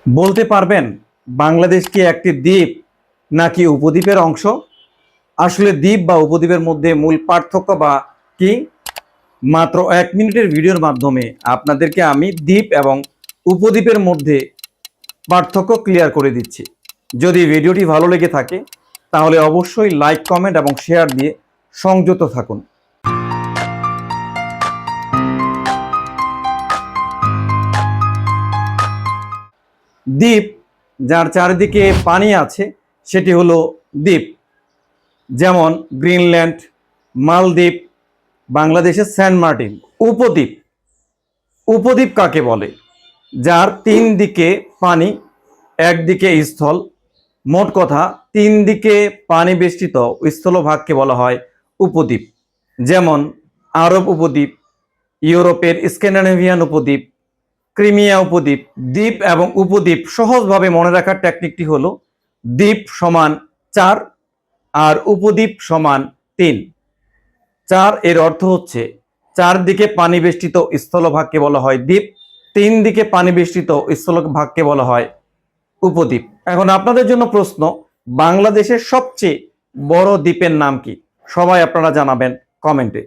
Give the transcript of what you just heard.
বলতে পারবেন বাংলাদেশ কি একটি দ্বীপ নাকি উপদ্বীপের অংশ? আসলে দ্বীপ বা উপদ্বীপের মধ্যে মূল পার্থক্য বা কি? মাত্র 1 মিনিটের ভিডিওর মাধ্যমে আপনাদেরকে আমি দ্বীপ এবং উপদ্বীপের মধ্যে পার্থক্য ক্লিয়ার করে দিচ্ছি। যদি ভিডিওটি ভালো লেগে থাকে তাহলে অবশ্যই লাইক, কমেন্ট এবং শেয়ার দিয়ে সংযুক্ত থাকুন। দ্বীপ যার চারিদিকে পানি আছে সেটি হলো দ্বীপ। যেমন গ্রিনল্যান্ড, মালদ্বীপ, বাংলাদেশের সেন্ট মার্টিন। উপদ্বীপ, উপদ্বীপ কাকে বলে? যার 3 দিকে পানি, একদিকে স্থল। মোট কথা 3 দিকে পানি বেষ্টিত স্থলভাগকে বলা হয় উপদ্বীপ। যেমন আরব উপদ্বীপ, ইউরোপের স্ক্যান্ডিনেভিয়ান উপদ্বীপ, ক্রিমিয়া উপদ্বীপ। দ্বীপ এবং উপদ্বীপ সহজভাবে মনে রাখার টেকনিকটি হলো দ্বীপ সমান 4 আর উপদ্বীপ সমান 3। 4 এর অর্থ হচ্ছে চারদিকে পানি বেষ্টিত স্থলভাগকে বলা হয় দ্বীপ, 3 দিকে পানি বেষ্টিত স্থলভাগকে বলা হয় উপদ্বীপ। এখন আপনাদের জন্য প্রশ্ন, বাংলাদেশের সবচেয়ে বড় দ্বীপের নাম কি? সবাই আপনারা জানাবেন কমেন্টে।